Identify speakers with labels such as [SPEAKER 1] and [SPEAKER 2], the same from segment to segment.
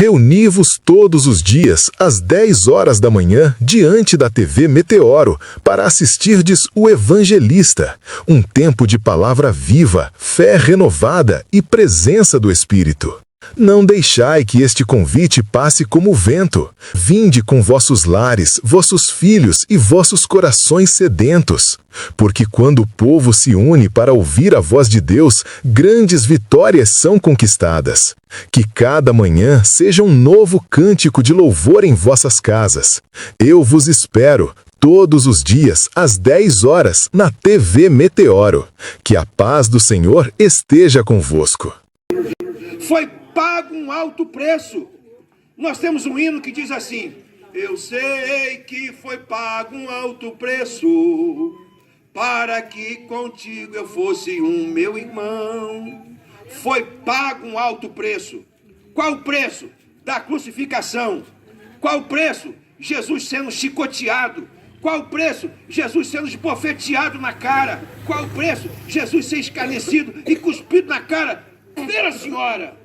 [SPEAKER 1] Reuni-vos todos os dias às 10 horas da manhã diante da TV Meteoro para assistirdes o Evangelista, um tempo de palavra viva, fé renovada e presença do Espírito. Não deixai que este convite passe como vento. Vinde com vossos lares, vossos filhos e vossos corações sedentos. Porque quando o povo se une para ouvir a voz de Deus, grandes vitórias são conquistadas. Que cada manhã seja um novo cântico de louvor em vossas casas. Eu vos espero todos os dias às 10 horas na TV Meteoro. Que a paz do Senhor esteja convosco.
[SPEAKER 2] Foi pago um alto preço. Nós temos um hino que diz assim: eu sei que foi pago um alto preço para que contigo eu fosse um meu irmão. Foi pago um alto preço. Qual o preço? Da crucificação. Qual o preço? Jesus sendo chicoteado. Qual o preço? Jesus sendo esbofeteado na cara. Qual o preço? Jesus ser escarnecido e cuspido na cara pela senhora.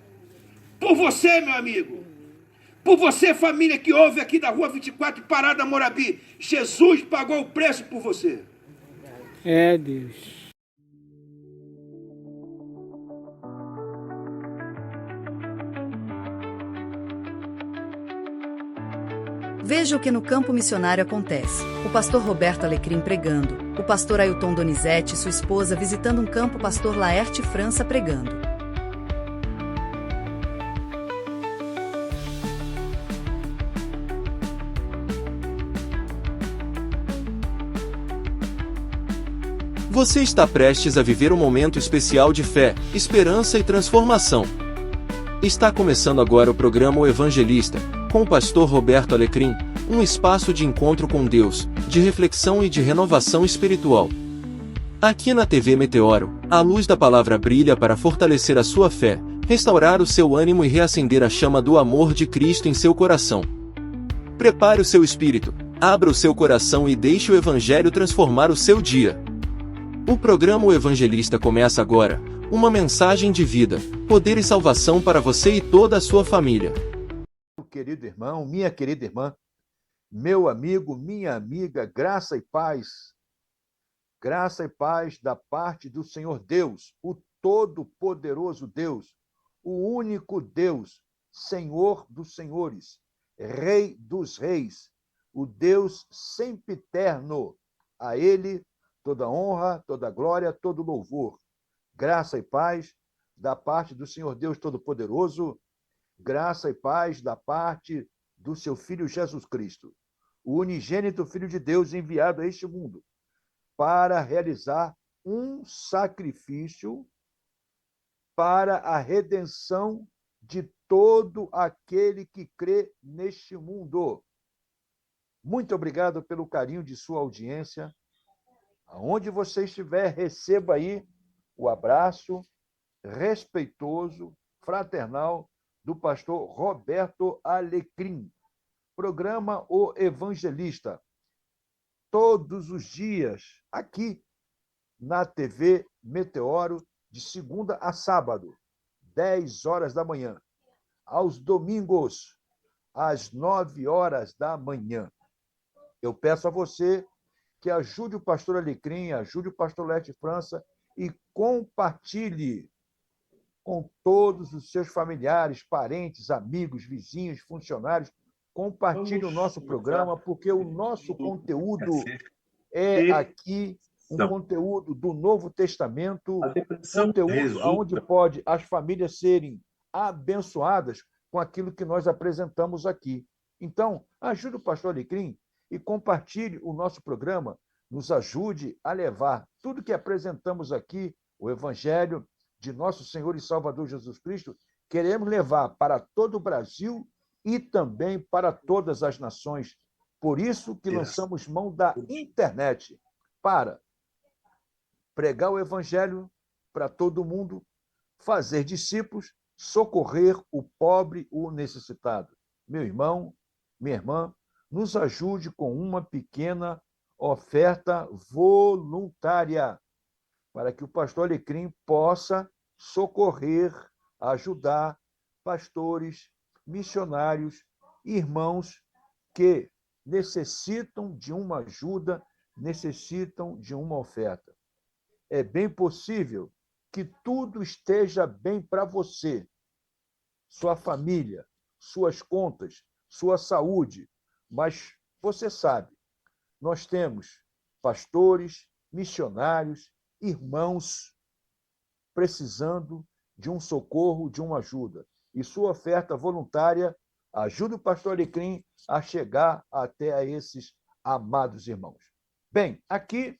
[SPEAKER 2] Por você, meu amigo. Por você, família que ouve aqui da Rua 24, Parada Morabi. Jesus pagou o preço por você.
[SPEAKER 3] É, Deus.
[SPEAKER 4] Veja o que no campo missionário acontece. O pastor Roberto Alecrim pregando. O pastor Ailton Donizete e sua esposa visitando um campo. O pastor Laerte França pregando.
[SPEAKER 5] Você está prestes a viver um momento especial de fé, esperança e transformação. Está começando agora o programa O Evangelista, com o pastor Roberto Alecrim, um espaço de encontro com Deus, de reflexão e de renovação espiritual. Aqui na TV Meteoro, a luz da palavra brilha para fortalecer a sua fé, restaurar o seu ânimo e reacender a chama do amor de Cristo em seu coração. Prepare o seu espírito, abra o seu coração e deixe o Evangelho transformar o seu dia. O programa O Evangelista começa agora, uma mensagem de vida, poder e salvação para você e toda a sua família.
[SPEAKER 6] Querido irmão, minha querida irmã, meu amigo, minha amiga, graça e paz da parte do Senhor Deus, o Todo-Poderoso Deus, o único Deus, Senhor dos senhores, Rei dos reis, o Deus sempre eterno, a Ele toda honra, toda glória, todo louvor. Graça e paz da parte do Senhor Deus Todo-Poderoso, graça e paz da parte do seu Filho Jesus Cristo, o unigênito Filho de Deus enviado a este mundo para realizar um sacrifício para a redenção de todo aquele que crê neste mundo. Muito obrigado pelo carinho de sua audiência. Aonde você estiver, receba aí o abraço respeitoso, fraternal do pastor Roberto Alecrim. Programa O Evangelista. Todos os dias, aqui na TV Meteoro, de segunda a sábado, 10 horas da manhã. Aos domingos, às 9 horas da manhã. Eu peço a você que ajude o pastor Alecrim, ajude o pastor Laerte França e compartilhe com todos os seus familiares, parentes, amigos, vizinhos, funcionários. Compartilhe o nosso programa, porque o nosso conteúdo é aqui um conteúdo do Novo Testamento, conteúdo onde pode as famílias serem abençoadas com aquilo que nós apresentamos aqui. Então, ajude o pastor Alecrim e compartilhe o nosso programa, nos ajude a levar tudo que apresentamos aqui, o Evangelho de nosso Senhor e Salvador Jesus Cristo, queremos levar para todo o Brasil e também para todas as nações. Por isso que lançamos mão da internet para pregar o Evangelho para todo mundo, fazer discípulos, socorrer o pobre, o necessitado. Meu irmão, minha irmã, nos ajude com uma pequena oferta voluntária para que o pastor Alecrim possa socorrer, ajudar pastores, missionários, irmãos que necessitam de uma ajuda, necessitam de uma oferta. É bem possível que tudo esteja bem para você, sua família, suas contas, sua saúde, mas você sabe, nós temos pastores, missionários, irmãos precisando de um socorro, de uma ajuda. E sua oferta voluntária ajuda o pastor Alecrim a chegar até a esses amados irmãos. Bem, aqui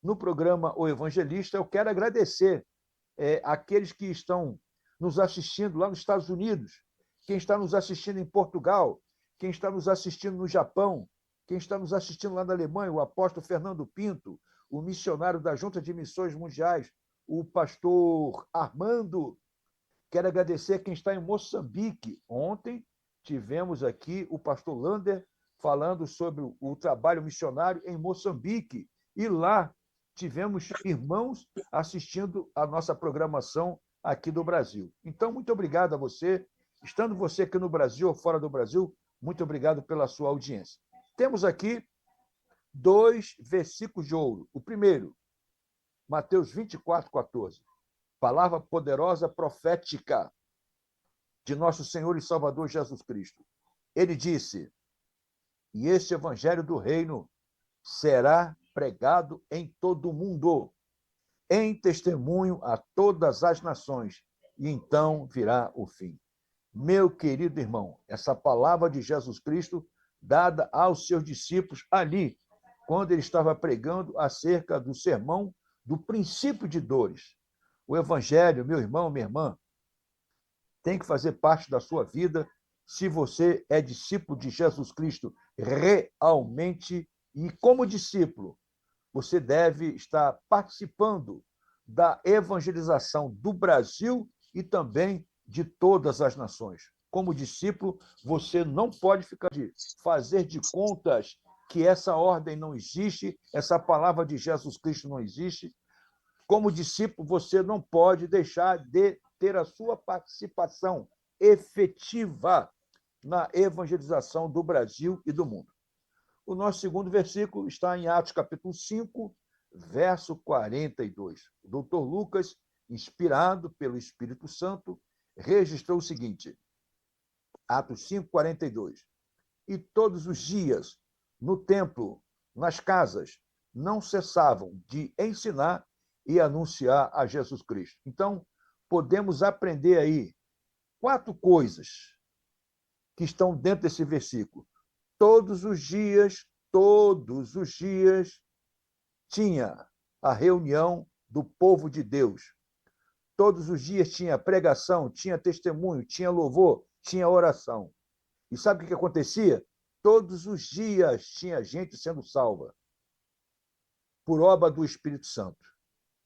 [SPEAKER 6] no programa O Evangelista, eu quero agradecer aqueles que estão nos assistindo lá nos Estados Unidos, quem está nos assistindo em Portugal, quem está nos assistindo no Japão, quem está nos assistindo lá na Alemanha, o apóstolo Fernando Pinto, o missionário da Junta de Missões Mundiais, o pastor Armando. Quero agradecer quem está em Moçambique. Ontem tivemos aqui o pastor Lander falando sobre o trabalho missionário em Moçambique. E lá tivemos irmãos assistindo a nossa programação aqui do Brasil. Então, muito obrigado a você. Estando você aqui no Brasil ou fora do Brasil, muito obrigado pela sua audiência. Temos aqui 2 versículos de ouro. O primeiro, Mateus 24:14. Palavra poderosa profética de nosso Senhor e Salvador Jesus Cristo. Ele disse: e este evangelho do reino será pregado em todo o mundo, em testemunho a todas as nações, e então virá o fim. Meu querido irmão, essa palavra de Jesus Cristo dada aos seus discípulos ali, quando ele estava pregando acerca do sermão do princípio de dores. O evangelho, meu irmão, minha irmã, tem que fazer parte da sua vida se você é discípulo de Jesus Cristo realmente, e como discípulo, você deve estar participando da evangelização do Brasil e também de todas as nações. Como discípulo, você não pode ficar de fazer de contas que essa ordem não existe, essa palavra de Jesus Cristo não existe. Como discípulo, você não pode deixar de ter a sua participação efetiva na evangelização do Brasil e do mundo. O nosso segundo versículo está em Atos capítulo 5, verso 42. O doutor Lucas, inspirado pelo Espírito Santo, registrou o seguinte, Atos 5, 42. E todos os dias, no templo, nas casas, não cessavam de ensinar e anunciar a Jesus Cristo. Então, podemos aprender aí 4 coisas que estão dentro desse versículo. Todos os dias, tinha a reunião do povo de Deus. Todos os dias tinha pregação, tinha testemunho, tinha louvor, tinha oração. E sabe o que acontecia? Todos os dias tinha gente sendo salva por obra do Espírito Santo.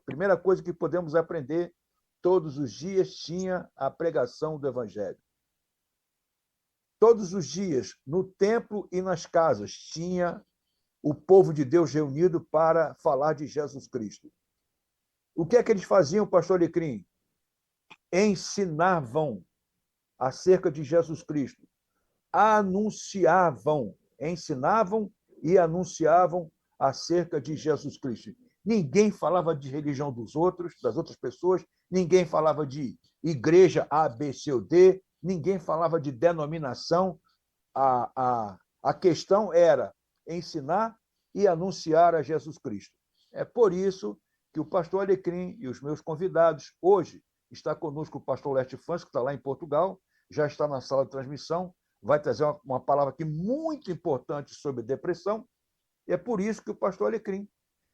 [SPEAKER 6] Primeira coisa que podemos aprender, todos os dias tinha a pregação do Evangelho. Todos os dias, no templo e nas casas, tinha o povo de Deus reunido para falar de Jesus Cristo. O que é que eles faziam, pastor Alecrim? Ensinavam acerca de Jesus Cristo. Anunciavam, ensinavam e anunciavam acerca de Jesus Cristo. Ninguém falava de religião dos outros, das outras pessoas, ninguém falava de igreja A, B, C ou D, ninguém falava de denominação. A questão era ensinar e anunciar a Jesus Cristo. É por isso que o pastor Alecrim e os meus convidados, hoje está conosco o pastor Leste Fans, que está lá em Portugal, já está na sala de transmissão, vai trazer uma palavra aqui muito importante sobre depressão, e é por isso que o pastor Alecrim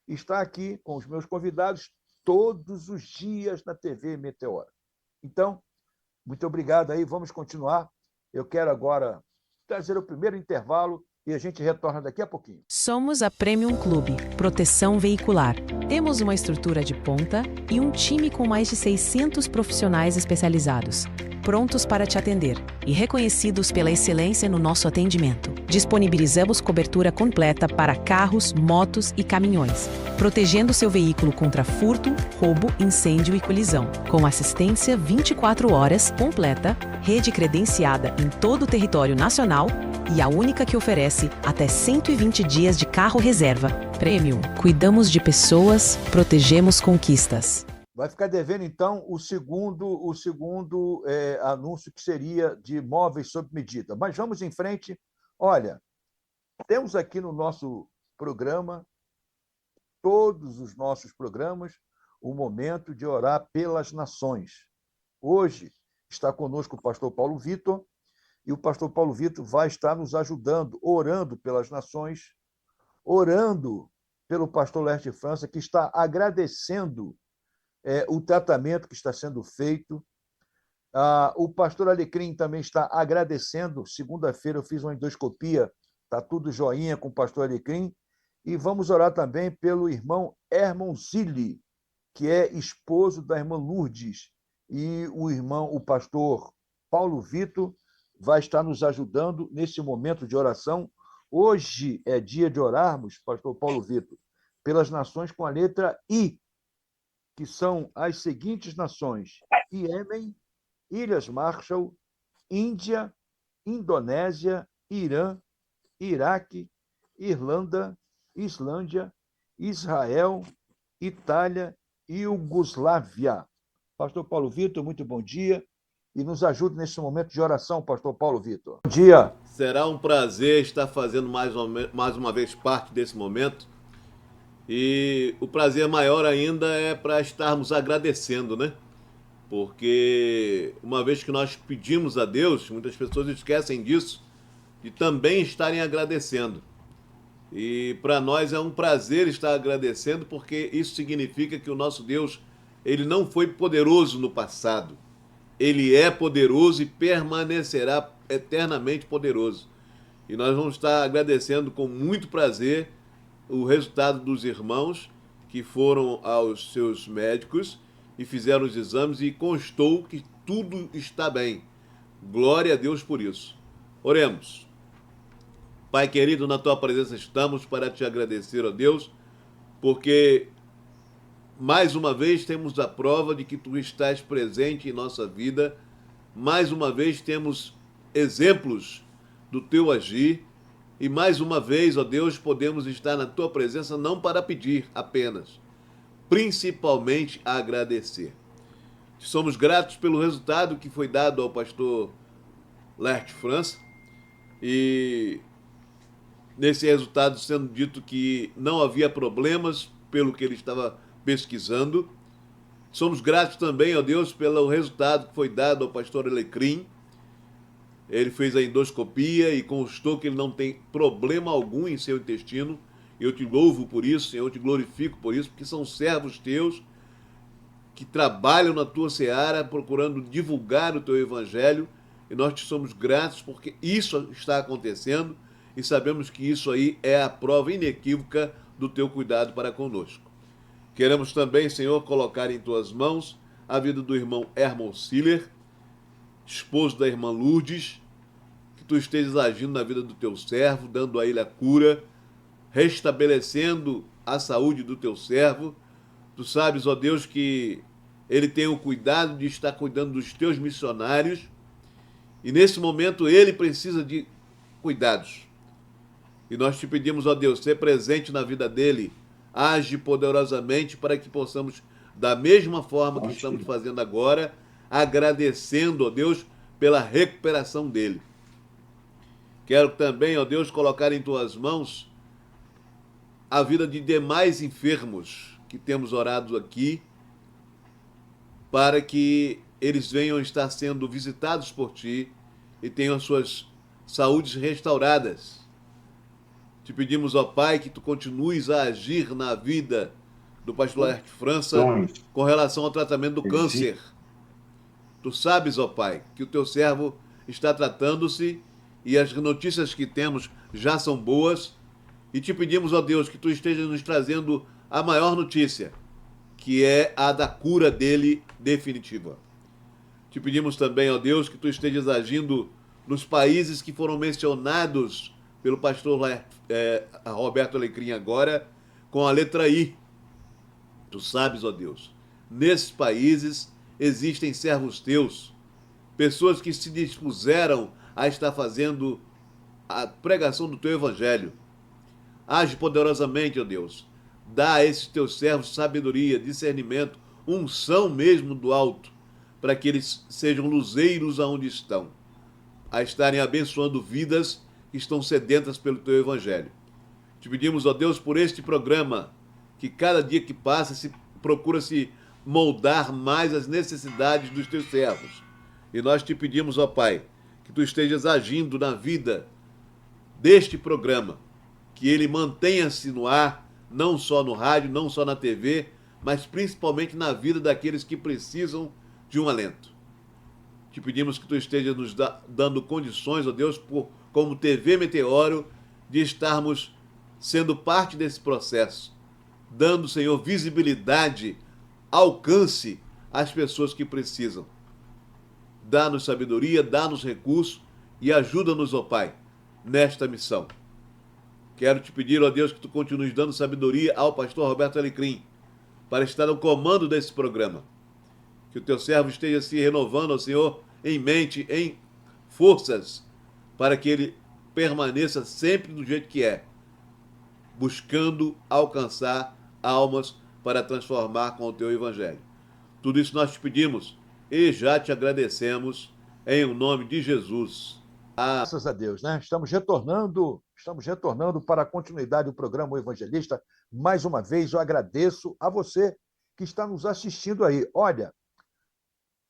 [SPEAKER 6] está aqui com os meus convidados todos os dias na TV Meteora. Então, muito obrigado aí, vamos continuar. Eu quero agora trazer o primeiro intervalo e a gente retorna daqui a pouquinho.
[SPEAKER 7] Somos a Premium Clube, proteção veicular. Temos uma estrutura de ponta e um time com mais de 600 profissionais especializados. prontos para te atender e reconhecidos pela excelência no nosso atendimento. Disponibilizamos cobertura completa para carros, motos e caminhões, protegendo seu veículo contra furto, roubo, incêndio e colisão, com assistência 24 horas completa, rede credenciada em todo o território nacional e a única que oferece até 120 dias de carro reserva. Premium. Cuidamos de pessoas, protegemos conquistas.
[SPEAKER 6] Vai ficar devendo, então, o segundo anúncio, que seria de móveis sob medida. Mas vamos em frente. Olha, temos aqui no nosso programa, todos os nossos programas, o momento de orar pelas nações. Hoje está conosco o pastor Paulo Vitor, e o pastor Paulo Vitor vai estar nos ajudando, orando pelas nações, orando pelo pastor Laerte França, que está agradecendo o tratamento que está sendo feito. O pastor Alecrim também está agradecendo. Segunda-feira eu fiz uma endoscopia, está tudo joinha com o pastor Alecrim. E vamos orar também pelo irmão Hermon Zilli, que é esposo da irmã Lourdes. E o pastor Paulo Vitor vai estar nos ajudando nesse momento de oração. Hoje é dia de orarmos, pastor Paulo Vitor, pelas nações com a letra I, que são as seguintes nações: Iêmen, Ilhas Marshall, Índia, Indonésia, Irã, Iraque, Irlanda, Islândia, Israel, Itália e Iugoslávia. Pastor Paulo Vitor, muito bom dia. E nos ajude nesse momento de oração, pastor Paulo Vitor. Bom dia.
[SPEAKER 8] Será um prazer estar fazendo mais uma vez parte desse momento. E o prazer maior ainda é para estarmos agradecendo, né? Porque uma vez que nós pedimos a Deus, muitas pessoas esquecem disso, de também estarem agradecendo. E para nós é um prazer estar agradecendo, porque isso significa que o nosso Deus, ele não foi poderoso no passado. Ele é poderoso e permanecerá eternamente poderoso. E nós vamos estar agradecendo com muito prazer o resultado dos irmãos que foram aos seus médicos e fizeram os exames e constou que tudo está bem. Glória a Deus por isso. Oremos. Pai querido, na tua presença estamos para te agradecer, ó Deus, porque mais uma vez temos a prova de que tu estás presente em nossa vida. Mais uma vez temos exemplos do teu agir. E mais uma vez, ó Deus, podemos estar na tua presença não para pedir apenas, principalmente a agradecer. Somos gratos pelo resultado que foi dado ao pastor Laerte França. E nesse resultado sendo dito que não havia problemas pelo que ele estava pesquisando. Somos gratos também, ó Deus, pelo resultado que foi dado ao pastor Alecrim. Ele fez a endoscopia e constou que ele não tem problema algum em seu intestino. Eu te louvo por isso, Senhor, eu te glorifico por isso, porque são servos teus que trabalham na tua seara, procurando divulgar o teu evangelho, e nós te somos gratos porque isso está acontecendo e sabemos que isso aí é a prova inequívoca do teu cuidado para conosco. Queremos também, Senhor, colocar em tuas mãos a vida do irmão Hermon Zilli, esposo da irmã Lourdes, que tu estejas agindo na vida do teu servo, dando a ele a cura, restabelecendo a saúde do teu servo. Tu sabes, ó Deus, que ele tem o cuidado de estar cuidando dos teus missionários, e nesse momento ele precisa de cuidados. E nós te pedimos, ó Deus, ser presente na vida dele, age poderosamente para que possamos, da mesma forma que estamos fazendo agora, agradecendo, ó Deus, pela recuperação dele. Quero também, ó Deus, colocar em tuas mãos a vida de demais enfermos que temos orado aqui, para que eles venham estar sendo visitados por ti e tenham as suas saúdes restauradas. Te pedimos, ó Pai, que tu continues a agir na vida do pastor Laerte França com relação ao tratamento do câncer. Tu sabes, ó Pai, que o teu servo está tratando-se e as notícias que temos já são boas. E te pedimos, ó Deus, que tu estejas nos trazendo a maior notícia, que é a da cura dele definitiva. Te pedimos também, ó Deus, que tu estejas agindo nos países que foram mencionados pelo pastor Roberto Alecrim agora, com a letra I. Tu sabes, ó Deus, nesses países existem servos teus, pessoas que se dispuseram a estar fazendo a pregação do teu evangelho. Age poderosamente, ó Deus. Dá a esses teus servos sabedoria, discernimento, unção mesmo do alto, para que eles sejam luzeiros aonde estão, a estarem abençoando vidas que estão sedentas pelo teu evangelho. Te pedimos, ó Deus, por este programa, que cada dia que passa procura se moldar mais as necessidades dos teus servos. E nós te pedimos, ó Pai, que tu estejas agindo na vida deste programa, que ele mantenha-se no ar, não só no rádio, não só na TV, mas principalmente na vida daqueles que precisam de um alento. Te pedimos que tu estejas nos dando condições, ó Deus, como TV Meteoro, de estarmos sendo parte desse processo, dando, Senhor, visibilidade, alcance às pessoas que precisam. Dá-nos sabedoria, dá-nos recursos e ajuda-nos, ó Pai, nesta missão. Quero te pedir, ó Deus, que tu continues dando sabedoria ao pastor Roberto Alecrim, para estar no comando desse programa. Que o teu servo esteja se renovando, ó Senhor, em mente, em forças, para que ele permaneça sempre do jeito que é, buscando alcançar almas para transformar com o teu evangelho. Tudo isso nós te pedimos e já te agradecemos em o nome de Jesus.
[SPEAKER 6] Graças a Deus, né? Estamos retornando para a continuidade do programa O Evangelista. Mais uma vez, eu agradeço a você que está nos assistindo aí. Olha,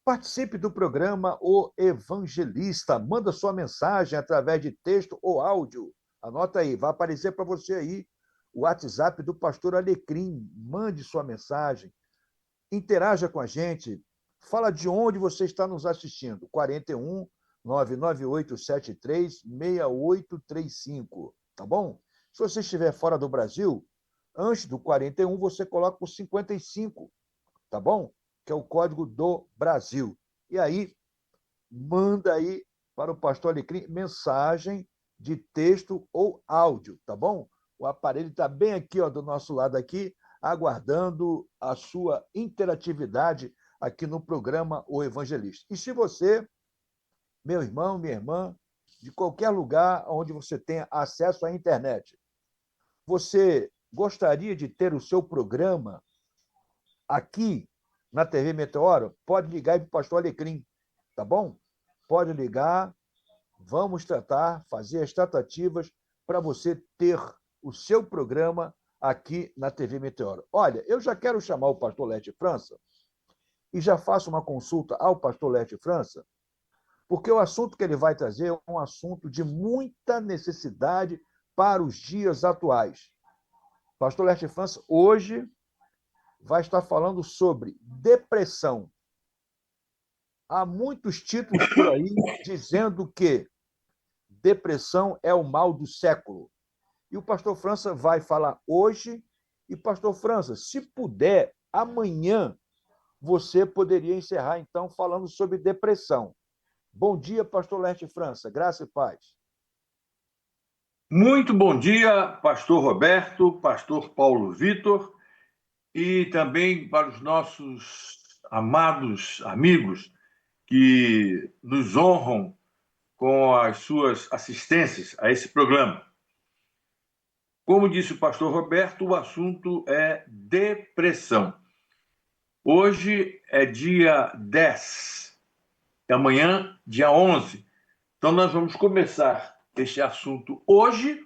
[SPEAKER 6] participe do programa O Evangelista. Manda sua mensagem através de texto ou áudio. Anota aí, vai aparecer para você aí o WhatsApp do pastor Alecrim. Mande sua mensagem, interaja com a gente, fala de onde você está nos assistindo. 41 99873 6835, tá bom? Se você estiver fora do Brasil, antes do 41 você coloca o 55, tá bom? Que é o código do Brasil. E aí, manda aí para o pastor Alecrim mensagem de texto ou áudio, tá bom? O aparelho está bem aqui, ó, do nosso lado aqui, aguardando a sua interatividade aqui no programa O Evangelista. E se você, meu irmão, minha irmã, de qualquer lugar onde você tenha acesso à internet, você gostaria de ter o seu programa aqui na TV Meteoro? Pode ligar aí para o pastor Alecrim, tá bom? Pode ligar, vamos fazer as tratativas para você ter o seu programa aqui na TV Meteoro. Olha, eu já quero chamar o pastor Lete França e já faço uma consulta ao pastor Lete França, porque o assunto que ele vai trazer é um assunto de muita necessidade para os dias atuais. Pastor Lete França hoje vai estar falando sobre depressão. Há muitos títulos por aí dizendo que depressão é o mal do século. E o pastor França vai falar hoje. E, pastor França, se puder, amanhã você poderia encerrar, então, falando sobre depressão. Bom dia, pastor Lete França. Graça e paz.
[SPEAKER 9] Muito bom dia, pastor Roberto, pastor Paulo Vitor, e também para os nossos amados amigos que nos honram com as suas assistências a esse programa. Como disse o pastor Roberto, o assunto é depressão. Hoje é dia 10, e amanhã, dia 11. Então, nós vamos começar este assunto hoje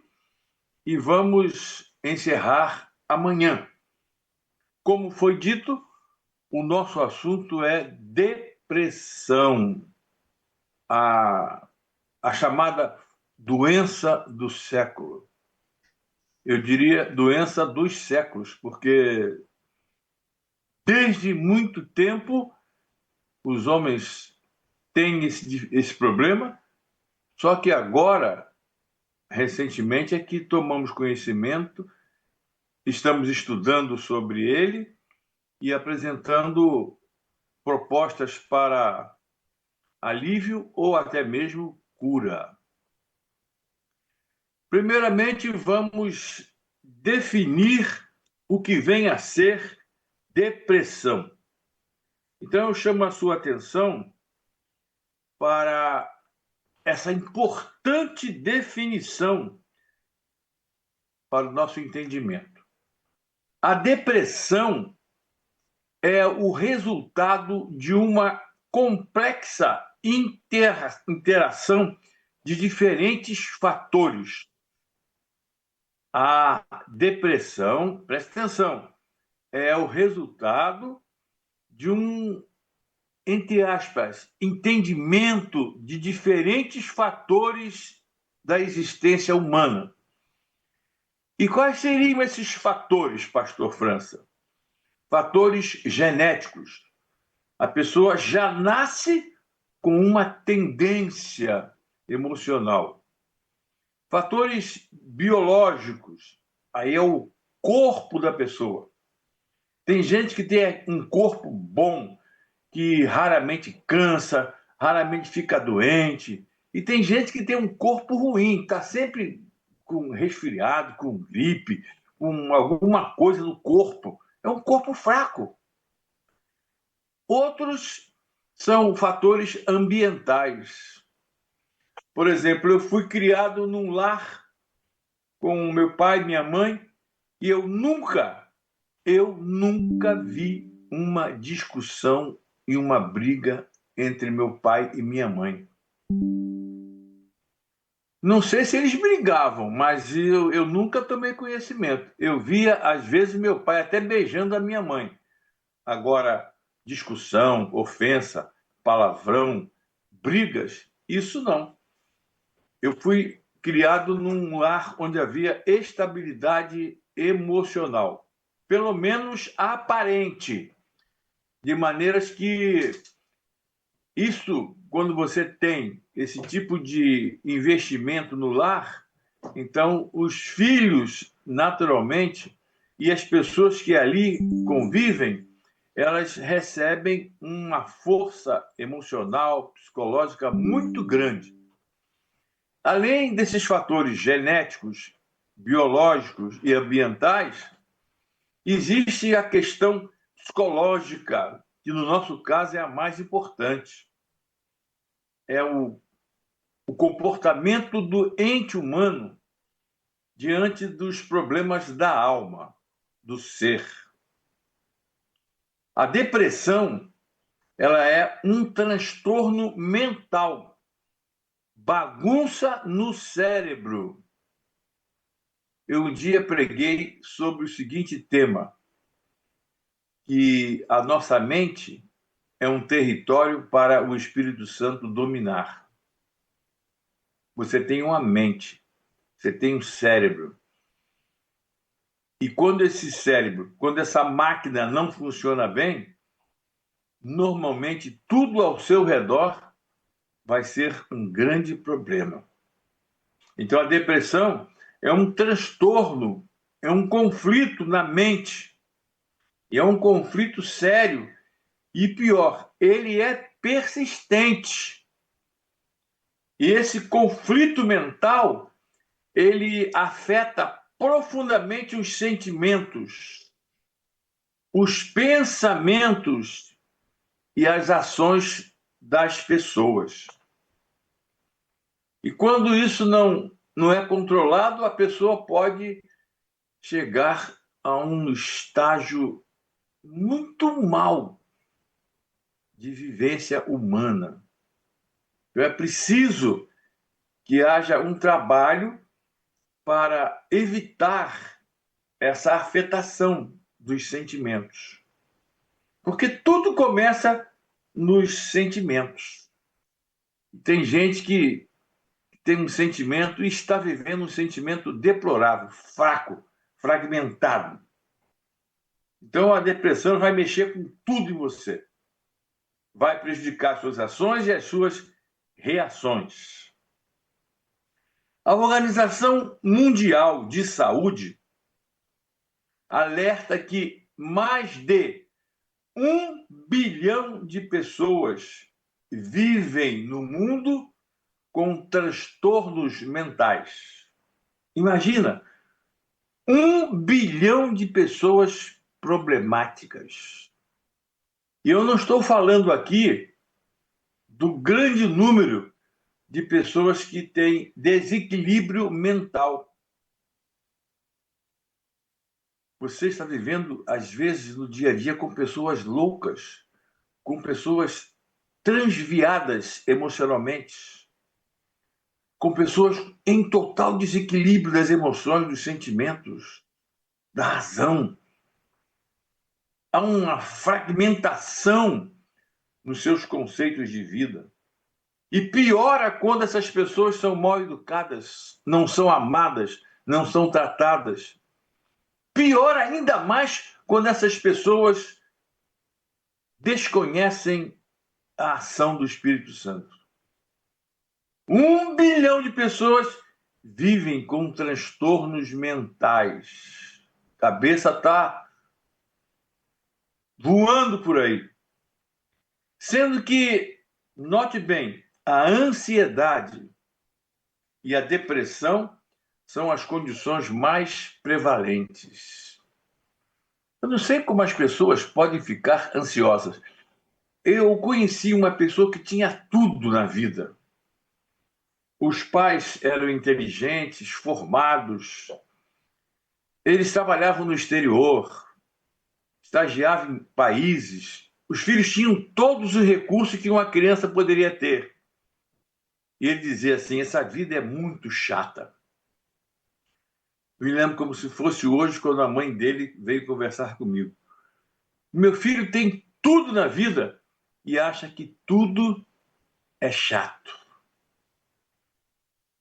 [SPEAKER 9] e vamos encerrar amanhã. Como foi dito, o nosso assunto é depressão, a chamada doença do século. Eu diria doença dos séculos, porque desde muito tempo os homens têm esse problema, só que agora, recentemente, é que tomamos conhecimento, estamos estudando sobre ele e apresentando propostas para alívio ou até mesmo cura. Primeiramente, vamos definir o que vem a ser depressão. Então, eu chamo a sua atenção para essa importante definição para o nosso entendimento. A depressão é o resultado de uma complexa interação de diferentes fatores. A depressão, preste atenção, é o resultado de um, entre aspas, entendimento de diferentes fatores da existência humana. E quais seriam esses fatores, Pastor França? Fatores genéticos. A pessoa já nasce com uma tendência emocional. Fatores biológicos, aí é o corpo da pessoa. Tem gente que tem um corpo bom, que raramente cansa, raramente fica doente. E tem gente que tem um corpo ruim, está sempre com resfriado, com gripe, com alguma coisa no corpo. É um corpo fraco. Outros são fatores ambientais. Por exemplo, eu fui criado num lar com meu pai e minha mãe e eu nunca vi uma discussão e uma briga entre meu pai e minha mãe. Não sei se eles brigavam, mas eu nunca tomei conhecimento. Eu via, às vezes, meu pai até beijando a minha mãe. Agora, discussão, ofensa, palavrão, brigas, isso não. Eu fui criado num lar onde havia estabilidade emocional, pelo menos aparente, de maneiras que isso, quando você tem esse tipo de investimento no lar, então os filhos, naturalmente, e as pessoas que ali convivem, elas recebem uma força emocional, psicológica muito grande. Além desses fatores genéticos, biológicos e ambientais, existe a questão psicológica, que no nosso caso é a mais importante. É o comportamento do ente humano diante dos problemas da alma, do ser. A depressão, ela é um transtorno mental, bagunça no cérebro. Eu um dia preguei sobre o seguinte tema, que a nossa mente é um território para o Espírito Santo dominar. Você tem uma mente, você tem um cérebro. E quando esse cérebro, quando essa máquina não funciona bem, normalmente tudo ao seu redor vai ser um grande problema. Então a depressão é um transtorno, é um conflito na mente. E é um conflito sério e pior, ele é persistente. E esse conflito mental, ele afeta profundamente os sentimentos, os pensamentos e as ações das pessoas. E quando isso não é controlado, a pessoa pode chegar a um estágio muito mal de vivência humana. É preciso que haja um trabalho para evitar essa afetação dos sentimentos. Porque tudo começa nos sentimentos. Tem gente que tem um sentimento e está vivendo um sentimento deplorável, fraco, fragmentado. Então a depressão vai mexer com tudo em você. Vai prejudicar suas ações e as suas reações. A Organização Mundial de Saúde alerta que mais de 1 bilhão de pessoas vivem no mundo com transtornos mentais. Imagina, 1 bilhão de pessoas problemáticas. E eu não estou falando aqui do grande número de pessoas que têm desequilíbrio mental. Você está vivendo, às vezes, no dia a dia com pessoas loucas, com pessoas transviadas emocionalmente, com pessoas em total desequilíbrio das emoções, dos sentimentos, da razão. Há uma fragmentação nos seus conceitos de vida. E piora quando essas pessoas são mal educadas, não são amadas, não são tratadas. Pior ainda mais quando essas pessoas desconhecem a ação do Espírito Santo. 1 bilhão de pessoas vivem com transtornos mentais. A cabeça está voando por aí. Sendo que, note bem, a ansiedade e a depressão são as condições mais prevalentes. Eu não sei como as pessoas podem ficar ansiosas. Eu conheci uma pessoa que tinha tudo na vida. Os pais eram inteligentes, formados. Eles trabalhavam no exterior, estagiavam em países. Os filhos tinham todos os recursos que uma criança poderia ter. E ele dizia assim, essa vida é muito chata. Me lembro como se fosse hoje, quando a mãe dele veio conversar comigo. Meu filho tem tudo na vida e acha que tudo é chato.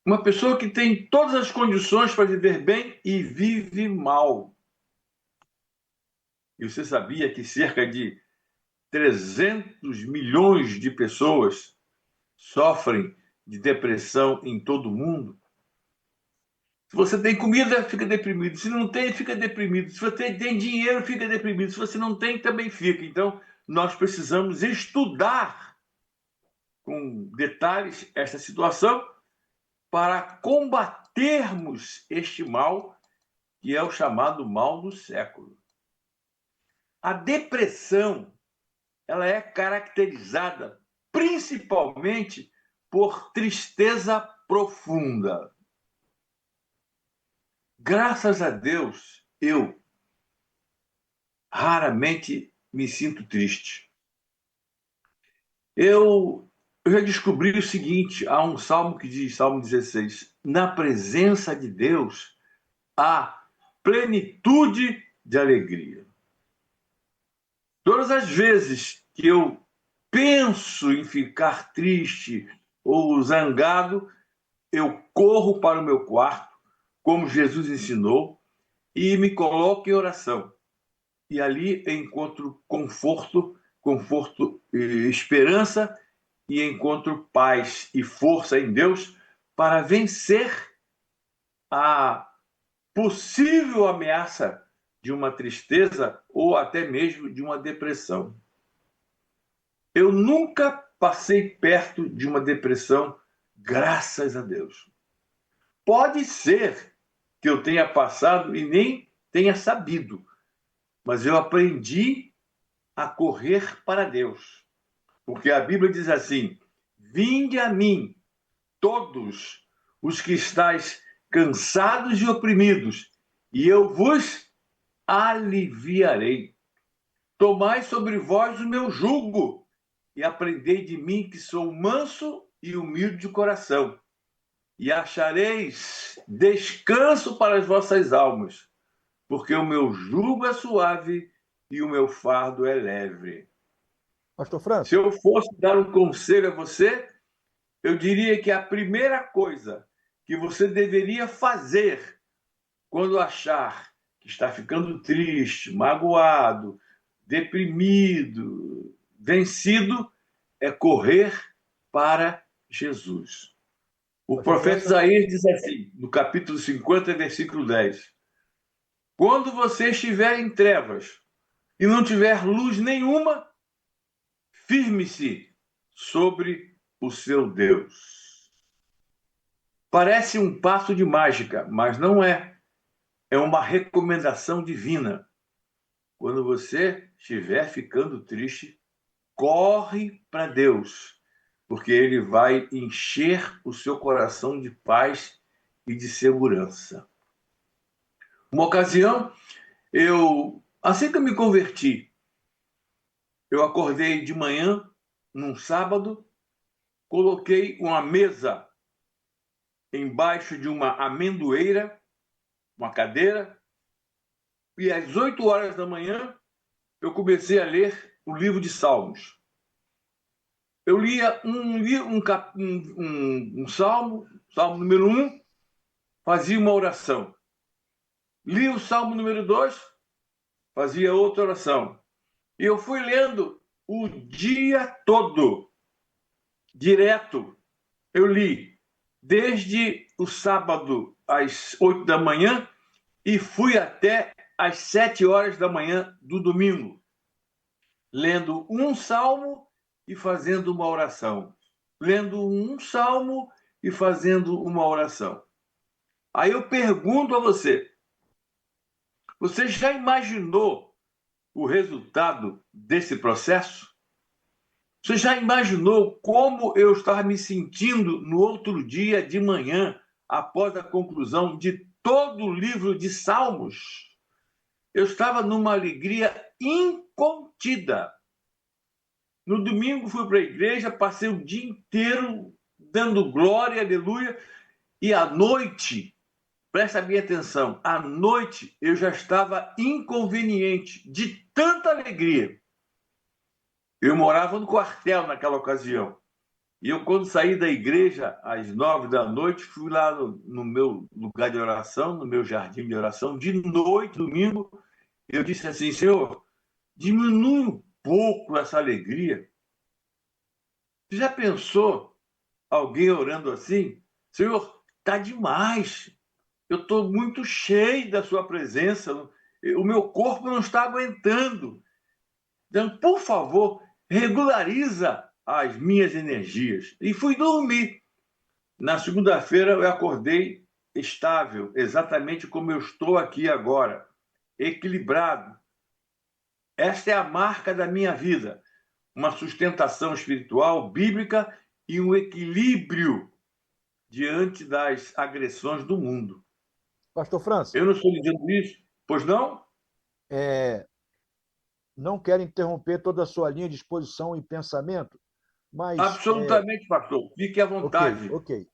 [SPEAKER 9] Uma pessoa que tem todas as condições para viver bem e vive mal. E você sabia que cerca de 300 milhões de pessoas sofrem de depressão em todo o mundo? Se você tem comida, fica deprimido. Se não tem, fica deprimido. Se você tem dinheiro, fica deprimido. Se você não tem, também fica. Então, nós precisamos estudar com detalhes essa situação para combatermos este mal, que é o chamado mal do século. A depressão, ela é caracterizada principalmente por tristeza profunda. Graças a Deus, eu raramente me sinto triste. Eu já descobri o seguinte, há um salmo que diz, Salmo 16, na presença de Deus há plenitude de alegria. Todas as vezes que eu penso em ficar triste ou zangado, eu corro para o meu quarto, como Jesus ensinou, e me coloco em oração. E ali encontro conforto e esperança, e encontro paz e força em Deus para vencer a possível ameaça de uma tristeza ou até mesmo de uma depressão. Eu nunca passei perto de uma depressão, graças a Deus. Pode ser que eu tenha passado e nem tenha sabido, mas eu aprendi a correr para Deus. Porque a Bíblia diz assim, vinde a mim, todos os que estáis cansados e oprimidos, e eu vos aliviarei. Tomai sobre vós o meu jugo, e aprendei de mim que sou manso e humilde de coração, e achareis descanso para as vossas almas, porque o meu jugo é suave e o meu fardo é leve.
[SPEAKER 6] Pastor França.
[SPEAKER 9] Se eu fosse dar um conselho a você, eu diria que a primeira coisa que você deveria fazer quando achar que está ficando triste, magoado, deprimido, vencido, é correr para Jesus. O profeta Isaías diz assim, no capítulo 50, versículo 10. Quando você estiver em trevas e não tiver luz nenhuma, firme-se sobre o seu Deus. Parece um passo de mágica, mas não é. É uma recomendação divina. Quando você estiver ficando triste, corre para Deus, porque Ele vai encher o seu coração de paz e de segurança. Uma ocasião, assim que eu me converti, eu acordei de manhã, num sábado, coloquei uma mesa embaixo de uma amendoeira, uma cadeira, e às 8 horas da manhã eu comecei a ler o livro de Salmos. Eu lia um salmo, salmo número 1, fazia uma oração. Lia o salmo número 2, fazia outra oração. E eu fui lendo o dia todo, direto. Eu li desde o sábado às 8 da manhã e fui até às 7 horas da manhã do domingo, lendo um salmo e fazendo uma oração. Lendo um salmo e fazendo uma oração. Aí eu pergunto a você, você já imaginou o resultado desse processo? Você já imaginou como eu estava me sentindo no outro dia de manhã, após a conclusão de todo o livro de Salmos? Eu estava numa alegria incontida. No domingo fui para a igreja, passei o dia inteiro dando glória, aleluia, e à noite, presta bem atenção, à noite eu já estava inconveniente de tanta alegria. Eu morava no quartel naquela ocasião. E eu, quando saí da igreja, às 9 da noite, fui lá no meu lugar de oração, no meu jardim de oração, de noite, domingo, eu disse assim, Senhor, diminui um pouco essa alegria. Você já pensou alguém orando assim? Senhor, está demais. Eu estou muito cheio da sua presença. O meu corpo não está aguentando. Então, por favor, regulariza as minhas energias. E fui dormir. Na segunda-feira eu acordei estável, exatamente como eu estou aqui agora, equilibrado. Esta é a marca da minha vida, uma sustentação espiritual, bíblica e um equilíbrio diante das agressões do mundo.
[SPEAKER 6] Pastor França,
[SPEAKER 9] Eu não estou dizendo isso, pois não?
[SPEAKER 6] não quero interromper toda a sua linha de exposição e pensamento, mas...
[SPEAKER 9] Absolutamente, pastor. Fique à vontade.
[SPEAKER 6] Ok.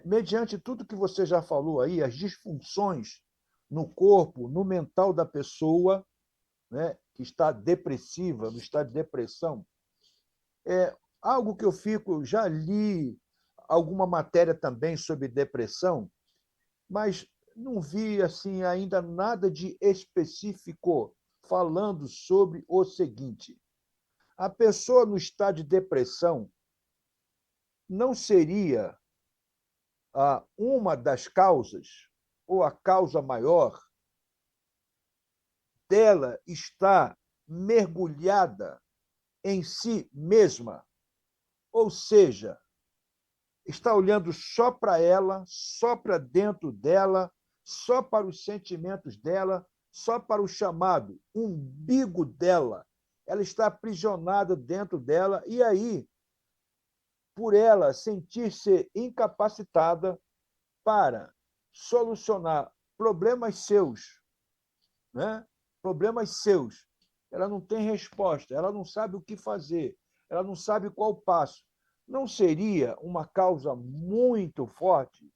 [SPEAKER 6] Mediante tudo que você já falou aí, as disfunções no corpo, no mental da pessoa, né, que está depressiva, no estado de depressão, algo que já li alguma matéria também sobre depressão, mas não vi assim ainda nada de específico falando sobre o seguinte: a pessoa no estado de depressão não seria uma das causas, ou a causa maior, dela estar mergulhada em si mesma, ou seja, está olhando só para ela, só para dentro dela, só para os sentimentos dela, só para o chamado umbigo dela. Ela está aprisionada dentro dela e aí, por ela sentir-se incapacitada para solucionar problemas seus, né? Problemas seus. Ela não tem resposta, ela não sabe o que fazer, ela não sabe qual passo. Não seria uma causa muito forte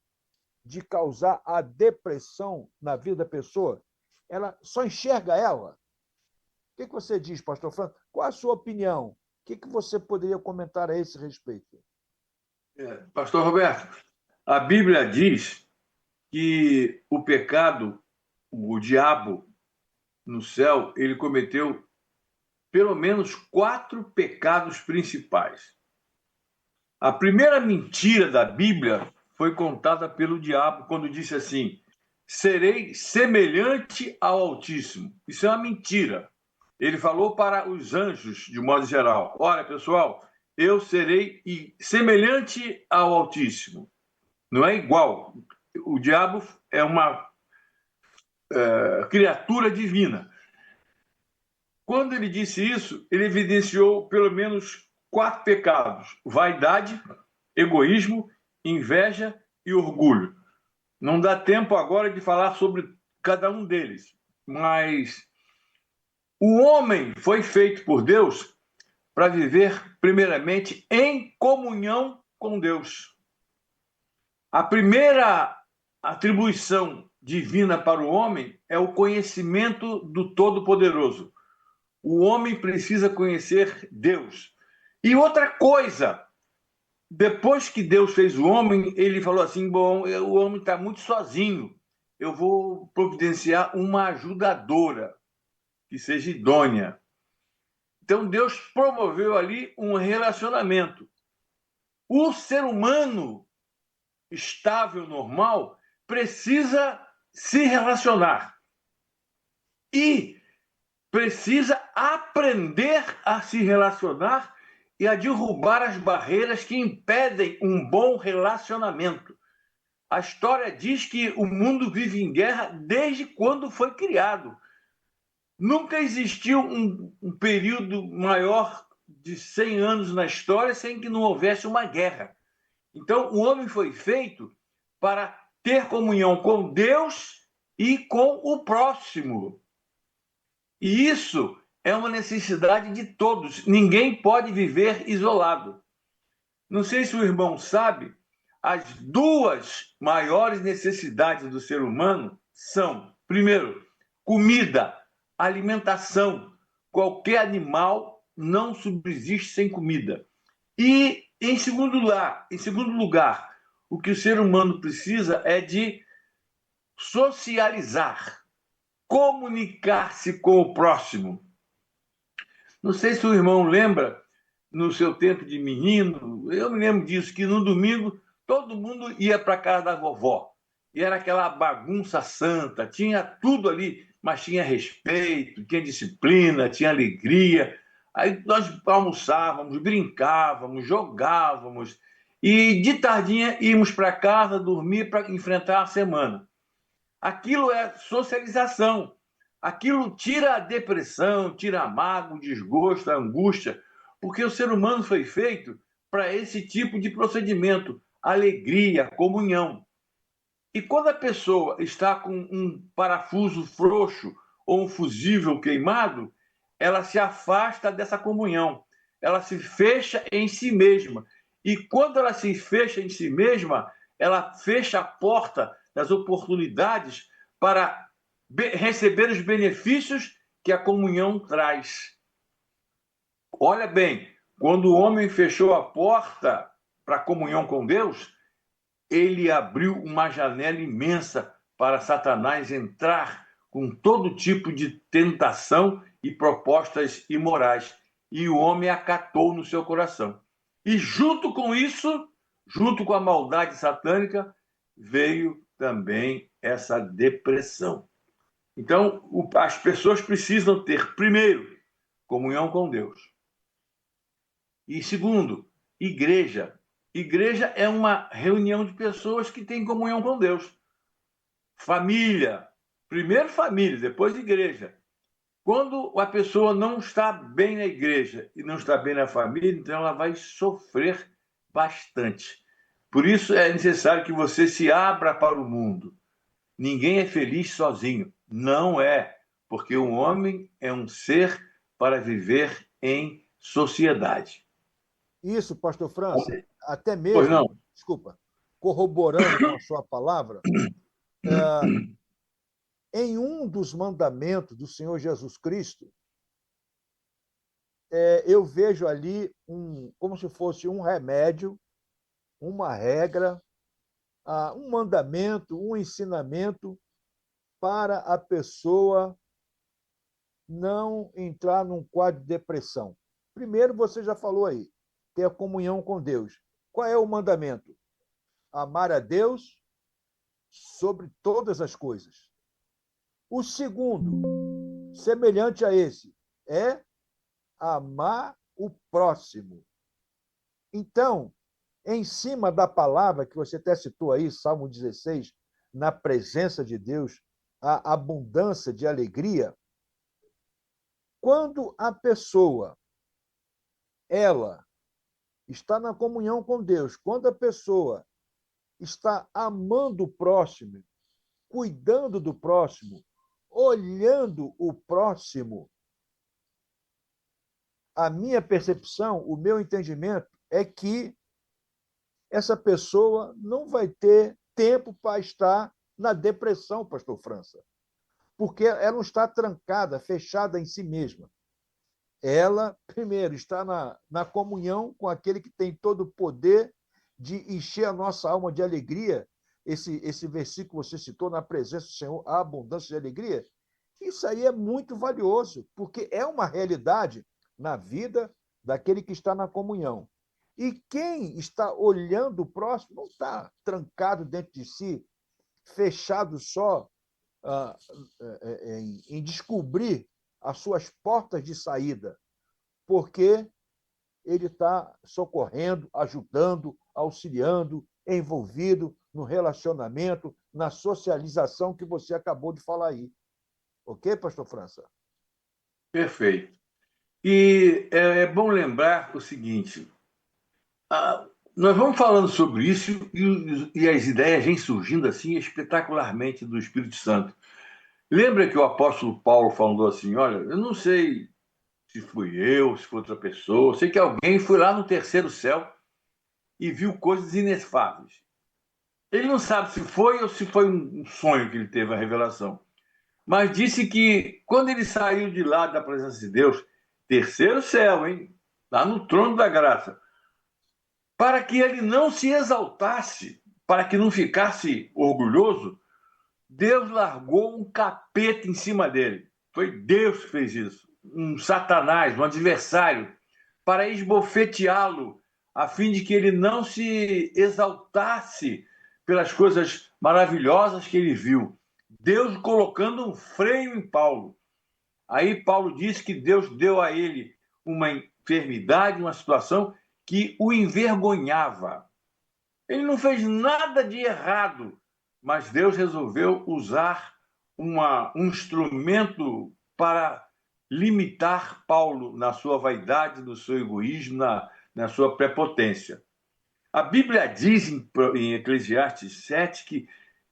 [SPEAKER 6] de causar a depressão na vida da pessoa? Ela só enxerga ela. O que você diz, pastor Franco? Qual a sua opinião? O que você poderia comentar a esse respeito?
[SPEAKER 9] Pastor Roberto, a Bíblia diz que o pecado, o diabo no céu, ele cometeu pelo menos 4 pecados principais. A primeira mentira da Bíblia foi contada pelo diabo quando disse assim: serei semelhante ao Altíssimo. Isso é uma mentira. Ele falou para os anjos, de modo geral: olha, pessoal, eu serei semelhante ao Altíssimo. Não é igual. O diabo é uma criatura divina. Quando ele disse isso, ele evidenciou pelo menos 4 pecados: vaidade, egoísmo, inveja e orgulho. Não dá tempo agora de falar sobre cada um deles, mas o homem foi feito por Deus para viver, primeiramente, em comunhão com Deus. A primeira atribuição divina para o homem é o conhecimento do Todo-Poderoso. O homem precisa conhecer Deus. E outra coisa, depois que Deus fez o homem, ele falou assim: bom, o homem está muito sozinho, eu vou providenciar uma ajudadora que seja idônea. Então Deus promoveu ali um relacionamento. O ser humano estável, normal, precisa se relacionar e precisa aprender a se relacionar e a derrubar as barreiras que impedem um bom relacionamento. A história diz que o mundo vive em guerra desde quando foi criado. Nunca existiu um período maior de 100 anos na história sem que não houvesse uma guerra. Então, o homem foi feito para ter comunhão com Deus e com o próximo. E isso é uma necessidade de todos. Ninguém pode viver isolado. Não sei se o irmão sabe, as 2 maiores necessidades do ser humano são, primeiro, comida, alimentação. Qualquer animal não subsiste sem comida. E, em segundo lugar, o que o ser humano precisa é de socializar, comunicar-se com o próximo. Não sei se o irmão lembra, no seu tempo de menino, eu me lembro disso, que no domingo todo mundo ia para a casa da vovó. E era aquela bagunça santa, tinha tudo ali, mas tinha respeito, tinha disciplina, tinha alegria. Aí nós almoçávamos, brincávamos, jogávamos, e de tardinha íamos para casa dormir para enfrentar a semana. Aquilo é socialização. Aquilo tira a depressão, tira a mágoa, o desgosto, a angústia, porque o ser humano foi feito para esse tipo de procedimento, alegria, comunhão. E quando a pessoa está com um parafuso frouxo ou um fusível queimado, ela se afasta dessa comunhão, ela se fecha em si mesma. E quando ela se fecha em si mesma, ela fecha a porta das oportunidades para receber os benefícios que a comunhão traz. Olha bem, quando o homem fechou a porta para a comunhão com Deus, ele abriu uma janela imensa para Satanás entrar com todo tipo de tentação e propostas imorais. E o homem acatou no seu coração. E junto com isso, junto com a maldade satânica, veio também essa depressão. Então, as pessoas precisam ter, primeiro, comunhão com Deus. E segundo, igreja. Igreja é uma reunião de pessoas que têm comunhão com Deus. Família. Primeiro família, depois igreja. Quando a pessoa não está bem na igreja e não está bem na família, então ela vai sofrer bastante. Por isso é necessário que você se abra para o mundo. Ninguém é feliz sozinho. Não é, porque o homem é um ser para viver em sociedade.
[SPEAKER 6] Isso, pastor França, até mesmo, desculpa, corroborando com a sua palavra, em um dos mandamentos do Senhor Jesus Cristo, eu vejo ali como se fosse um remédio, uma regra, um mandamento, um ensinamento para a pessoa não entrar num quadro de depressão. Primeiro, você já falou aí, ter a comunhão com Deus. Qual é o mandamento? Amar a Deus sobre todas as coisas. O segundo, semelhante a esse, é amar o próximo. Então, em cima da palavra que você até citou aí, Salmo 16, na presença de Deus, a abundância de alegria, quando a pessoa ela está na comunhão com Deus, quando a pessoa está amando o próximo, cuidando do próximo, olhando o próximo, a minha percepção, o meu entendimento é que essa pessoa não vai ter tempo para estar na depressão, pastor França, porque ela não está trancada, fechada em si mesma. Ela, primeiro, está na comunhão com aquele que tem todo o poder de encher a nossa alma de alegria. Esse versículo que você citou, na presença do Senhor, a abundância de alegria, isso aí é muito valioso, porque é uma realidade na vida daquele que está na comunhão. E quem está olhando o próximo não está trancado dentro de si, fechado só em descobrir as suas portas de saída, porque ele está socorrendo, ajudando, auxiliando, envolvido no relacionamento, na socialização que você acabou de falar aí. Ok, pastor França?
[SPEAKER 9] Perfeito. E é bom lembrar o seguinte, nós vamos falando sobre isso e as ideias vêm surgindo assim espetacularmente do Espírito Santo. Lembra que o apóstolo Paulo falou assim, olha, eu não sei se fui eu, se foi outra pessoa, eu sei que alguém foi lá no terceiro céu e viu coisas inefáveis. Ele não sabe se foi ou se foi um sonho que ele teve, a revelação. Mas disse que quando ele saiu de lá da presença de Deus, terceiro céu, hein? Lá no trono da graça, para que ele não se exaltasse, para que não ficasse orgulhoso, Deus largou um capeta em cima dele. Foi Deus que fez isso. Um Satanás, um adversário, para esbofeteá-lo, a fim de que ele não se exaltasse pelas coisas maravilhosas que ele viu. Deus colocando um freio em Paulo. Aí Paulo disse que Deus deu a ele uma enfermidade, uma situação que o envergonhava. Ele não fez nada de errado, mas Deus resolveu usar um instrumento para limitar Paulo na sua vaidade, no seu egoísmo, na sua prepotência. A Bíblia diz em Eclesiastes 7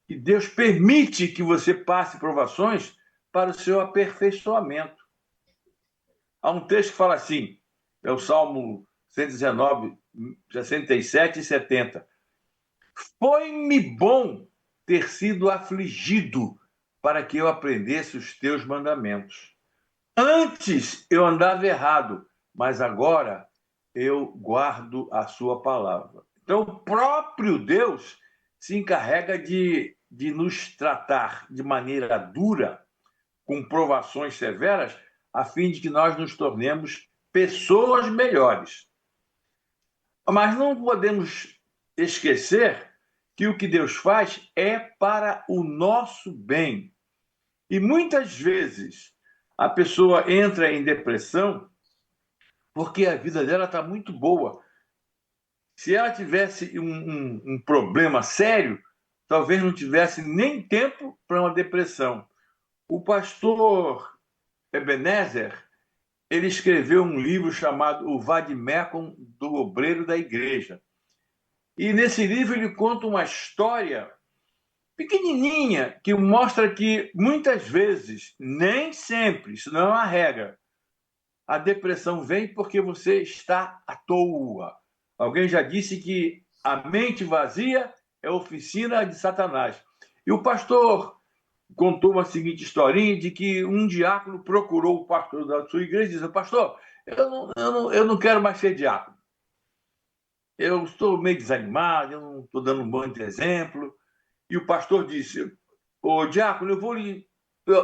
[SPEAKER 9] que Deus permite que você passe provações para o seu aperfeiçoamento. Há um texto que fala assim, é o Salmo 119, 67 e 70. Foi-me bom ter sido afligido para que eu aprendesse os teus mandamentos. Antes eu andava errado, mas agora eu guardo a sua palavra. Então, o próprio Deus se encarrega de nos tratar de maneira dura, com provações severas, a fim de que nós nos tornemos pessoas melhores. Mas não podemos esquecer que o que Deus faz é para o nosso bem. E muitas vezes a pessoa entra em depressão porque a vida dela está muito boa. Se ela tivesse um problema sério, talvez não tivesse nem tempo para uma depressão. O pastor Ebenezer, ele escreveu um livro chamado O Vademecum do Obreiro da Igreja. E nesse livro ele conta uma história pequenininha que mostra que muitas vezes, nem sempre, isso não é uma regra, a depressão vem porque você está à toa. Alguém já disse que a mente vazia é oficina de Satanás. E o pastor contou uma seguinte historinha de que um diácono procurou o pastor da sua igreja e disse, pastor, eu não quero mais ser diácono. Eu estou meio desanimado, eu não estou dando um bom exemplo. E o pastor disse, ô diácono,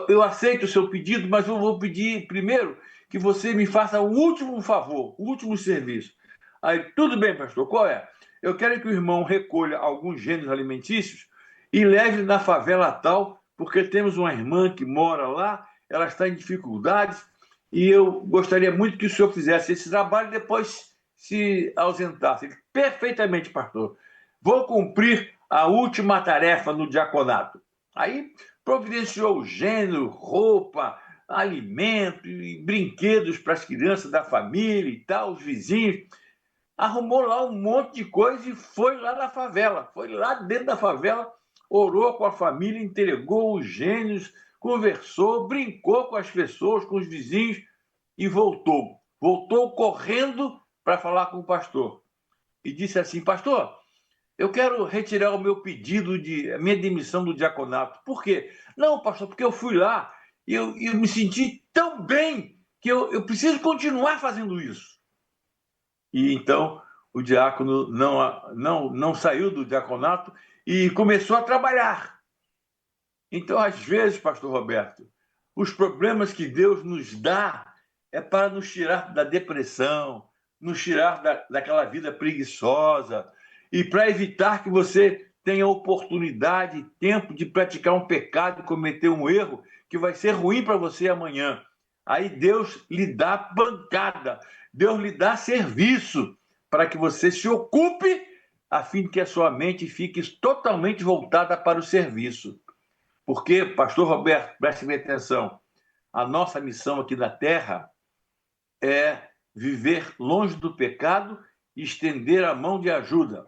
[SPEAKER 9] eu aceito o seu pedido, mas eu vou pedir primeiro que você me faça o último favor, o último serviço. Aí, tudo bem, pastor, qual é? Eu quero que o irmão recolha alguns gêneros alimentícios e leve na favela tal, porque temos uma irmã que mora lá, ela está em dificuldades, e eu gostaria muito que o senhor fizesse esse trabalho e depois, se ausentasse. Ele, perfeitamente, pastor. Vou cumprir a última tarefa no diaconato. Aí providenciou gênero, roupa, alimento e brinquedos para as crianças da família e tal, os vizinhos. Arrumou lá um monte de coisa e foi lá na favela. Foi lá dentro da favela, orou com a família, entregou os gênios, conversou, brincou com as pessoas, com os vizinhos e voltou. Voltou correndo para falar com o pastor. E disse assim, pastor, eu quero retirar o meu pedido a minha demissão do diaconato. Por quê? Não, pastor, porque eu fui lá e eu me senti tão bem que eu preciso continuar fazendo isso. E então o diácono não saiu do diaconato e começou a trabalhar. Então, às vezes, pastor Roberto, os problemas que Deus nos dá é para nos tirar da depressão, nos tirar daquela vida preguiçosa e para evitar que você tenha oportunidade e tempo de praticar um pecado, cometer um erro que vai ser ruim para você amanhã. Aí Deus lhe dá pancada, Deus lhe dá serviço para que você se ocupe a fim de que a sua mente fique totalmente voltada para o serviço. Porque, pastor Roberto, preste bem atenção, a nossa missão aqui na Terra é viver longe do pecado e estender a mão de ajuda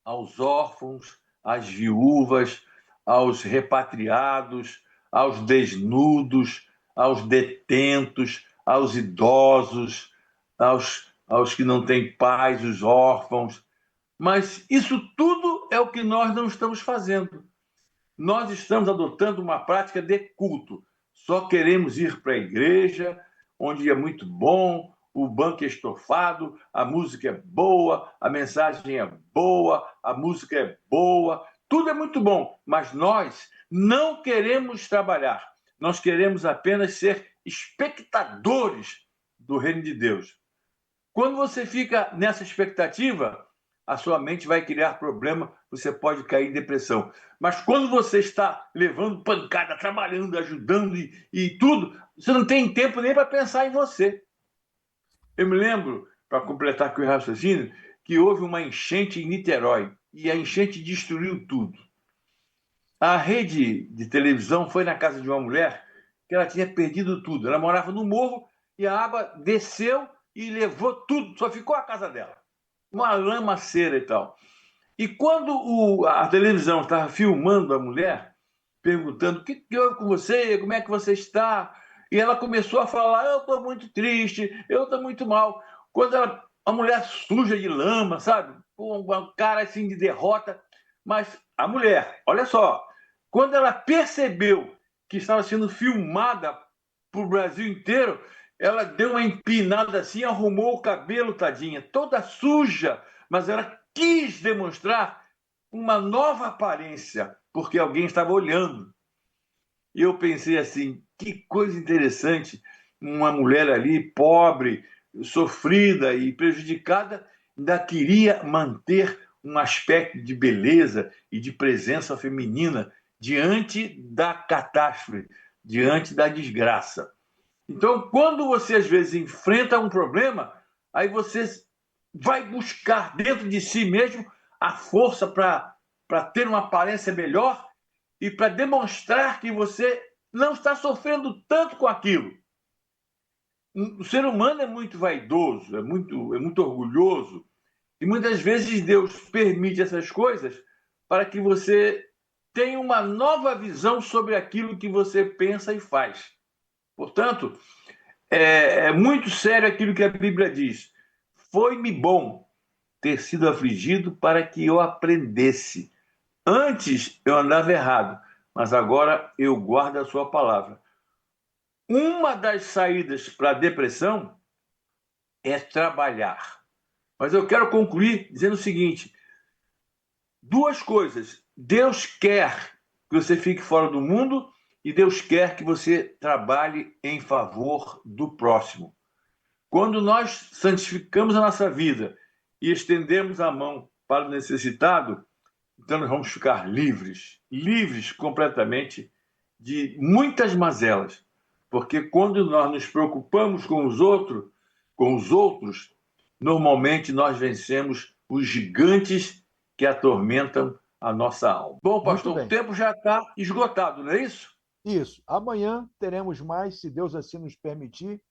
[SPEAKER 9] aos órfãos, às viúvas, aos repatriados, aos desnudos, aos detentos, aos idosos, aos que não têm pais, os órfãos. Mas isso tudo é o que nós não estamos fazendo. Nós estamos adotando uma prática de culto. Só queremos ir para a igreja, onde é muito bom, o banco é estofado, a música é boa, a mensagem é boa, a música é boa, tudo é muito bom, mas nós não queremos trabalhar. Nós queremos apenas ser espectadores do reino de Deus. Quando você fica nessa expectativa, a sua mente vai criar problema, você pode cair em depressão. Mas quando você está levando pancada, trabalhando, ajudando e tudo, você não tem tempo nem para pensar em você. Eu me lembro, para completar aqui o raciocínio, que houve uma enchente em Niterói e a enchente destruiu tudo. A rede de televisão foi na casa de uma mulher que ela tinha perdido tudo. Ela morava no morro e a água desceu e levou tudo, só ficou a casa dela. Uma lamaceira e tal. E quando a televisão estava filmando a mulher, perguntando o que houve com você, como é que você está, e ela começou a falar, eu estou muito triste, eu estou muito mal. Quando a mulher suja de lama, sabe? Um cara assim de derrota. Mas a mulher, olha só, quando ela percebeu que estava sendo filmada para o Brasil inteiro, ela deu uma empinada assim, arrumou o cabelo, tadinha, toda suja, mas ela quis demonstrar uma nova aparência, porque alguém estava olhando. E eu pensei assim, que coisa interessante, uma mulher ali, pobre, sofrida e prejudicada, ainda queria manter um aspecto de beleza e de presença feminina diante da catástrofe, diante da desgraça. Então, quando você, às vezes, enfrenta um problema, aí você vai buscar dentro de si mesmo a força para ter uma aparência melhor e para demonstrar que você não está sofrendo tanto com aquilo. O ser humano é muito vaidoso, é muito orgulhoso, e muitas vezes Deus permite essas coisas para que você tenha uma nova visão sobre aquilo que você pensa e faz. Portanto, é muito sério aquilo que a Bíblia diz. Foi-me bom ter sido afligido para que eu aprendesse. Antes eu andava errado, mas agora eu guardo a sua palavra. Uma das saídas para a depressão é trabalhar. Mas eu quero concluir dizendo o seguinte, duas coisas. Deus quer que você fique fora do mundo e Deus quer que você trabalhe em favor do próximo. Quando nós santificamos a nossa vida e estendemos a mão para o necessitado, então nós vamos ficar livres completamente de muitas mazelas. Porque quando nós nos preocupamos com os outros, normalmente nós vencemos os gigantes que atormentam a nossa alma. Bom, pastor, o tempo já está esgotado, não é isso?
[SPEAKER 6] Isso. Amanhã teremos mais, se Deus assim nos permitir,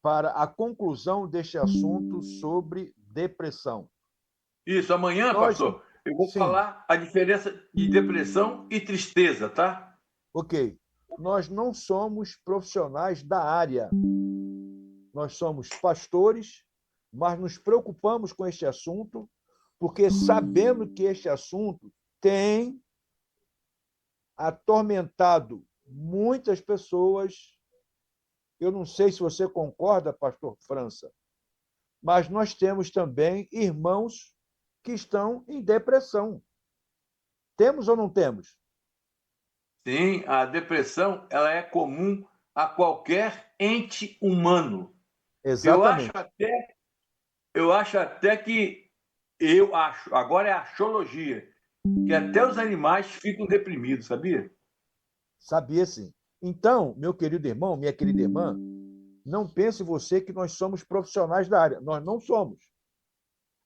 [SPEAKER 6] para a conclusão deste assunto sobre depressão.
[SPEAKER 9] Isso, amanhã, pastor, eu vou falar a diferença de depressão e tristeza, tá?
[SPEAKER 6] Ok. Nós não somos profissionais da área. Nós somos pastores, mas nos preocupamos com este assunto, porque sabemos que este assunto tem atormentado muitas pessoas. Eu não sei se você concorda, pastor França, mas nós temos também irmãos que estão em depressão. Temos ou não temos?
[SPEAKER 9] Sim, a depressão ela é comum a qualquer ente humano.
[SPEAKER 6] Exatamente.
[SPEAKER 9] Agora é a axiologia, que até os animais ficam deprimidos, sabia?
[SPEAKER 6] Sabia sim. Então, meu querido irmão, minha querida irmã, não pense você que nós somos profissionais da área. Nós não somos.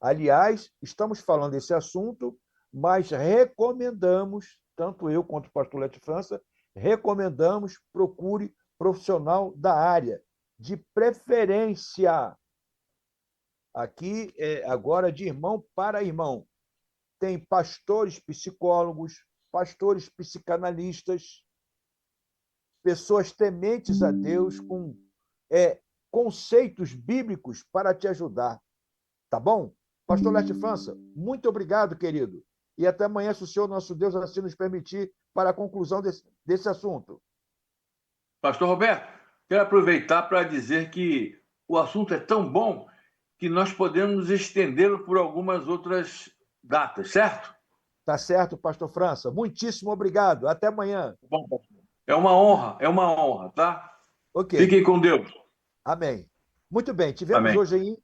[SPEAKER 6] Aliás, estamos falando desse assunto, mas recomendamos, tanto eu quanto o pastor Lete França, recomendamos, procure profissional da área, de preferência. Aqui é agora de irmão para irmão. Tem pastores psicólogos, pastores psicanalistas, pessoas tementes a Deus com conceitos bíblicos para te ajudar. Tá bom? Pastor Leste França, muito obrigado, querido. E até amanhã, se o Senhor nosso Deus assim nos permitir, para a conclusão desse assunto.
[SPEAKER 9] Pastor Roberto, quero aproveitar para dizer que o assunto é tão bom que nós podemos estendê-lo por algumas outras datas, certo?
[SPEAKER 6] Tá certo, pastor França. Muitíssimo obrigado. Até amanhã.
[SPEAKER 9] Bom, é uma honra, tá?
[SPEAKER 6] Ok.
[SPEAKER 9] Fiquem com Deus.
[SPEAKER 6] Amém. Muito bem, tivemos aí,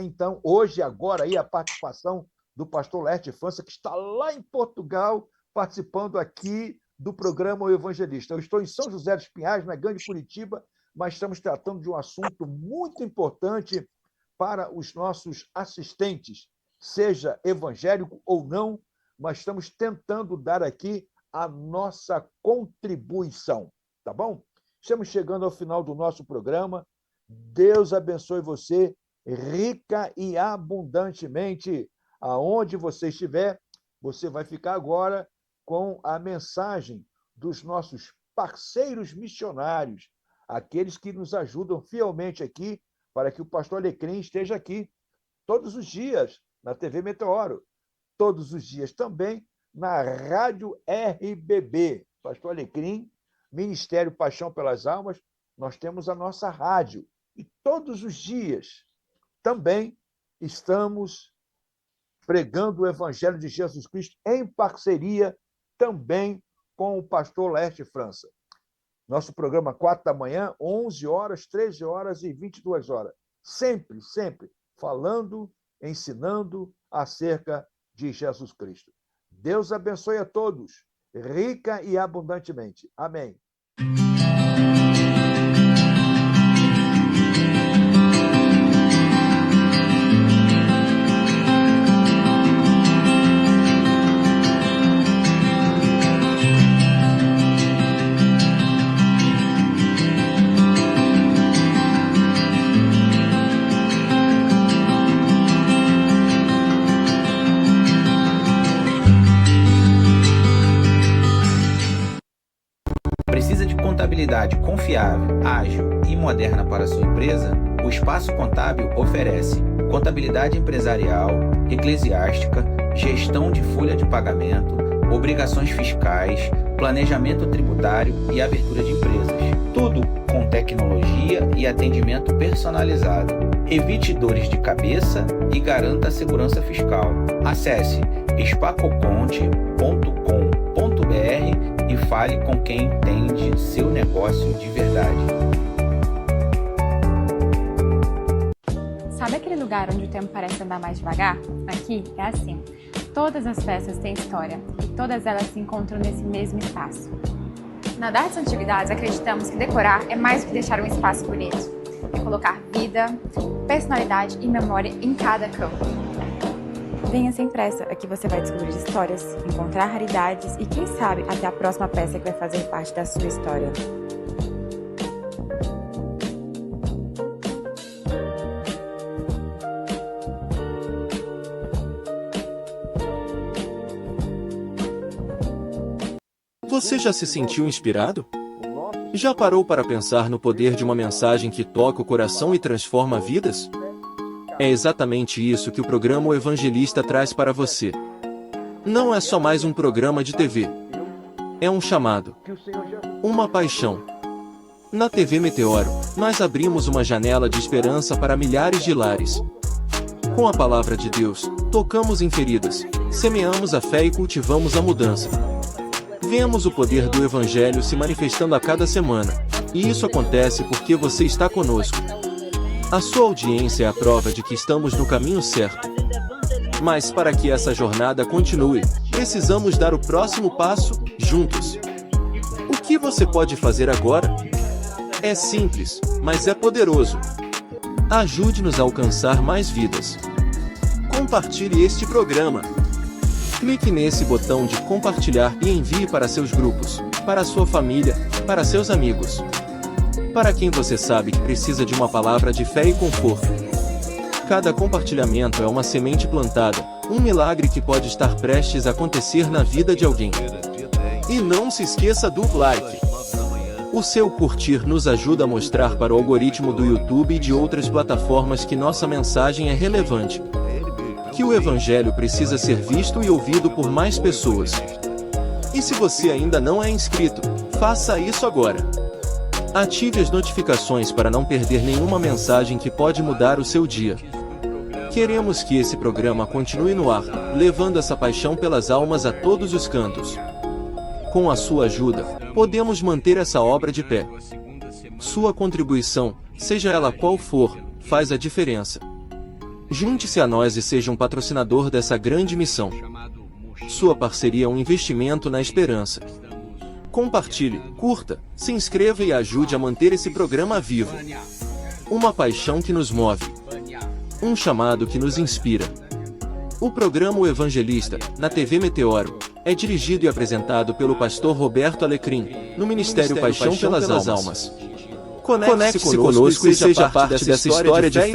[SPEAKER 6] então, agora, a participação do pastor Leste França, que está lá em Portugal, participando aqui do programa O Evangelista. Eu estou em São José dos Pinhais, na Grande Curitiba, mas estamos tratando de um assunto muito importante para os nossos assistentes, seja evangélico ou não, mas estamos tentando dar aqui a nossa contribuição, tá bom? Estamos chegando ao final do nosso programa. Deus abençoe você rica e abundantemente. Aonde você estiver, você vai ficar agora com a mensagem dos nossos parceiros missionários, aqueles que nos ajudam fielmente aqui para que o pastor Alecrim esteja aqui todos os dias na TV Meteoro, todos os dias também na Rádio RBB. Pastor Alecrim, Ministério Paixão pelas Almas, nós temos a nossa rádio. E todos os dias também estamos pregando o Evangelho de Jesus Cristo em parceria também com o pastor Leste França. Nosso programa 4 da manhã, 11 horas, 13 horas e 22 horas. Sempre, sempre falando, ensinando acerca de Jesus Cristo. Deus abençoe a todos, rica e abundantemente. Amém.
[SPEAKER 10] Contabilidade confiável, ágil e moderna para sua empresa? O Espaço Contábil oferece contabilidade empresarial, eclesiástica, gestão de folha de pagamento, obrigações fiscais, planejamento tributário e abertura de empresas. Tudo com tecnologia e atendimento personalizado. Evite dores de cabeça e garanta a segurança fiscal. Acesse spacoconte.com.br e fale com quem entende seu negócio de verdade.
[SPEAKER 11] Sabe aquele lugar onde o tempo parece andar mais devagar? Aqui é assim. Todas as festas têm história e todas elas se encontram nesse mesmo espaço. Na Darts Antiguidades acreditamos que decorar é mais do que deixar um espaço bonito. É colocar vida vida, personalidade e memória em cada campo. Venha sem pressa, aqui você vai descobrir histórias, encontrar raridades e quem sabe até a próxima peça que vai fazer parte da sua história.
[SPEAKER 5] Você já se sentiu inspirado? Já parou para pensar no poder de uma mensagem que toca o coração e transforma vidas? É exatamente isso que o programa O Evangelista traz para você. Não é só mais um programa de TV. É um chamado. Uma paixão. Na TV Meteoro, nós abrimos uma janela de esperança para milhares de lares. Com a palavra de Deus, tocamos em feridas, semeamos a fé e cultivamos a mudança. Vemos o poder do Evangelho se manifestando a cada semana, e isso acontece porque você está conosco. A sua audiência é a prova de que estamos no caminho certo. Mas para que essa jornada continue, precisamos dar o próximo passo, juntos. O que você pode fazer agora? É simples, mas é poderoso. Ajude-nos a alcançar mais vidas. Compartilhe este programa. Clique nesse botão de compartilhar e envie para seus grupos, para sua família, para seus amigos. Para quem você sabe que precisa de uma palavra de fé e conforto. Cada compartilhamento é uma semente plantada, um milagre que pode estar prestes a acontecer na vida de alguém. E não se esqueça do like. O seu curtir nos ajuda a mostrar para o algoritmo do YouTube e de outras plataformas que nossa mensagem é relevante. Que o Evangelho precisa ser visto e ouvido por mais pessoas. E se você ainda não é inscrito, faça isso agora. Ative as notificações para não perder nenhuma mensagem que pode mudar o seu dia. Queremos que esse programa continue no ar, levando essa paixão pelas almas a todos os cantos. Com a sua ajuda, podemos manter essa obra de pé. Sua contribuição, seja ela qual for, faz a diferença. Junte-se a nós e seja um patrocinador dessa grande missão. Sua parceria é um investimento na esperança. Compartilhe, curta, se inscreva e ajude a manter esse programa vivo. Uma paixão que nos move. Um chamado que nos inspira. O programa O Evangelista, na TV Meteoro, é dirigido e apresentado pelo pastor Roberto Alecrim, no Ministério Paixão pelas Almas. Conecte-se conosco e seja parte dessa história de fé